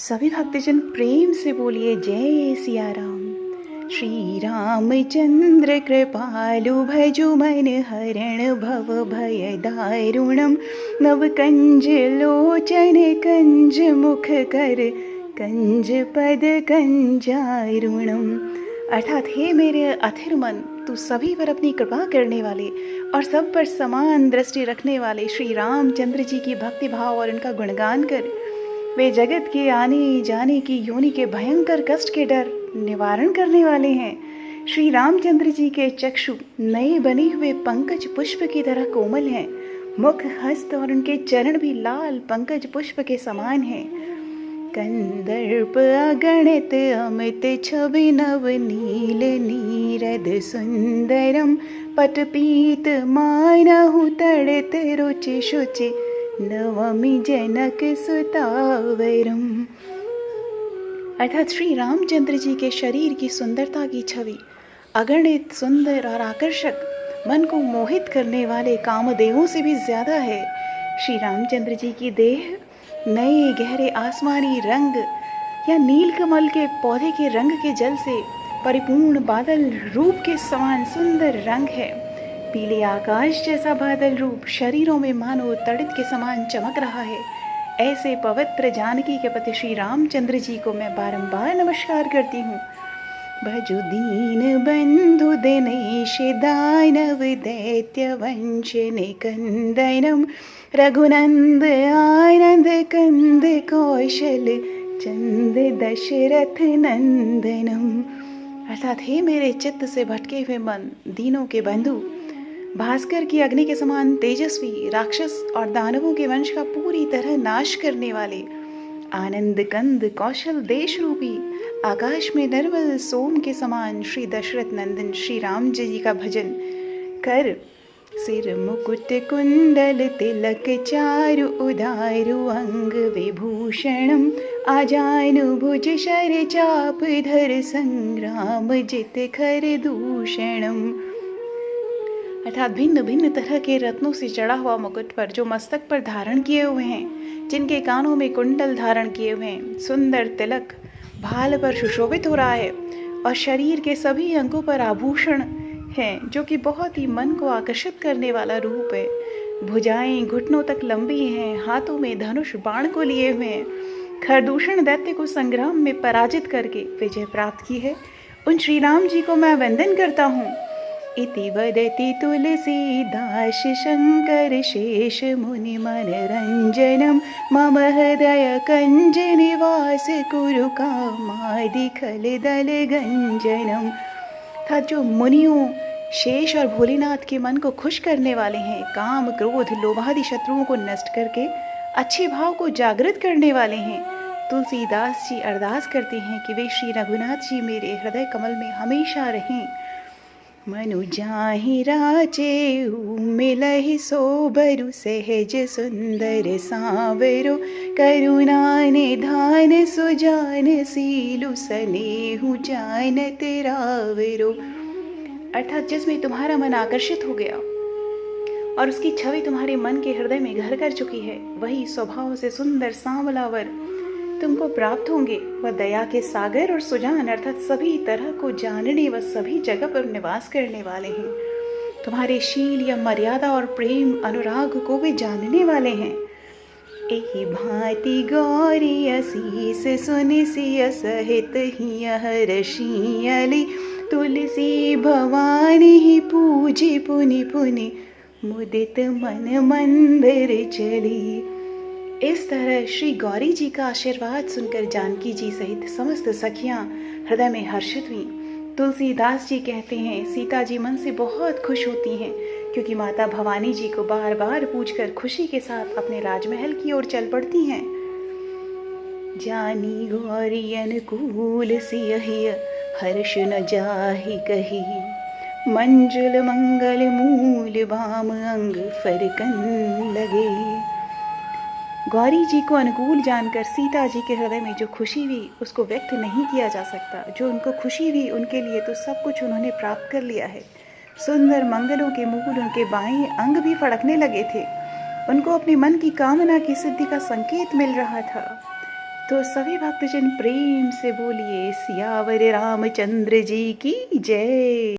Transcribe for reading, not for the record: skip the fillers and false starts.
सभी भक्तजन प्रेम से बोलिए जय सिया राम। श्री रामचंद्र कृपालु भजु मन हरण भव भय दारुणम नव कंज लोचन कंज मुख कर कंज पद कंजारुणम। अर्थात हे मेरे अथिर मन, तू सभी पर अपनी कृपा करने वाले और सब पर समान दृष्टि रखने वाले श्री रामचंद्र जी की भक्ति भाव और उनका गुणगान कर। वे जगत के आने जाने की योनि के भयंकर कष्ट के डर निवारण करने वाले हैं। श्री रामचंद्र जी के चक्षु नए बने हुए पंकज पुष्प की तरह कोमल हैं। मुख, हस्त और उनके चरण भी लाल पंकज पुष्प के समान हैं। कंदर्प अगणित अमित छवि नव नील नीरद सुंदरम पटपीत मानहु तड़ित रुचि शुचि नवमी जनक सुतावरम। अर्थात श्री रामचंद्र जी के शरीर की सुंदरता की छवि अगणित सुंदर और आकर्षक, मन को मोहित करने वाले कामदेवों से भी ज्यादा है। श्री रामचंद्र जी की देह नए गहरे आसमानी रंग या नीलकमल के पौधे के रंग के जल से परिपूर्ण बादल रूप के समान सुंदर रंग है। पीले आकाश जैसा बादल रूप शरीरों में मानो तड़ित के समान चमक रहा है। ऐसे पवित्र जानकी के पति श्री रामचंद्र जी को मैं बारंबार नमस्कार करती हूँ। भजु दीन बंधु दिनेश दानव दैत्य वंश निकंदनम रघुनंद आनंद कंद कौशल चंद दशरथ नंदनम। अर्थात हे मेरे चित्त से भटके हुए मन, दीनों के बंधु, भास्कर की अग्नि के समान तेजस्वी, राक्षस और दानवों के वंश का पूरी तरह नाश करने वाले, आनंद कंद कौशल देश रूपी, आकाश में निर्मल सोम के समान श्री दशरथ नंदन श्री राम जी का भजन कर। सिर मुकुट कुंडल तिलक चारु उदारु अंग विभूषणम आजानु भुज शर चाप धर संग्राम जित खर दूषणम। अर्थात भिन्न भिन्न तरह के रत्नों से चढ़ा हुआ मुकुट पर जो मस्तक पर धारण किए हुए हैं, जिनके कानों में कुंडल धारण किए हुए हैं, सुंदर तिलक भाल पर सुशोभित हो रहा है और शरीर के सभी अंगों पर आभूषण हैं जो कि बहुत ही मन को आकर्षित करने वाला रूप है। भुजाएं घुटनों तक लंबी हैं, हाथों में धनुष बाण को लिए हुए हैं। खरदूषण दैत्य को संग्राम में पराजित करके विजय प्राप्त की है। उन श्री राम जी को मैं वंदन करता हूँ। इति वदति तुलसीदास शंकर शेष मुनि मनरंजनम मम हृदय कंज निवास कुरु कामादि खल दल गंजनम। था जो मुनियों, शेष और भोलेनाथ के मन को खुश करने वाले हैं, काम क्रोध लोभादि शत्रुओं को नष्ट करके अच्छे भाव को जागृत करने वाले हैं। तुलसीदास जी अरदास करते हैं कि वे श्री रघुनाथ जी मेरे हृदय कमल में हमेशा रहें। मनु जाहि राचे मिलहि सोबरु सहज सुंदर सांवरो करुणा निधान सुजान सीलु सनेहु जानत रावरो। अर्थात जिसमें तुम्हारा मन आकर्षित हो गया और उसकी छवि तुम्हारे मन के हृदय में घर कर चुकी है, वही स्वभाव से सुंदर सांवलावर तुमको प्राप्त होंगे। वह दया के सागर और सुजान अर्थात सभी तरह को जानने व सभी जगह पर निवास करने वाले हैं। तुम्हारे शील या मर्यादा और प्रेम अनुराग को भी जानने वाले हैं। एहि भांति गौरी असीस सुनि सिय सहित ही हर्षियली तुलसी भवानी ही पूजी पुनि पुनि मुदित मन मंदिर चली। इस तरह श्री गौरी जी का आशीर्वाद सुनकर जानकी जी सहित समस्त सखियां हृदय में हर्षित हुई। तुलसीदास जी कहते हैं सीता जी मन से बहुत खुश होती हैं क्योंकि माता भवानी जी को बार बार पूजकर खुशी के साथ अपने राजमहल की ओर चल पड़ती हैं। जानी गौरी अनुकूल सियहि हर्ष न जाहि कही मंजुल मंगल मूल बाम अंग फरकन लगे। गौरी जी को अनुकूल जानकर सीता जी के हृदय में जो खुशी हुई उसको व्यक्त नहीं किया जा सकता। जो उनको खुशी हुई उनके लिए तो सब कुछ उन्होंने प्राप्त कर लिया है। सुंदर मंगलों के मूल उनके बाएं अंग भी फड़कने लगे थे। उनको अपने मन की कामना की सिद्धि का संकेत मिल रहा था। तो सभी भक्तजन प्रेम से बोलिए सियावर रामचंद्र जी की जय।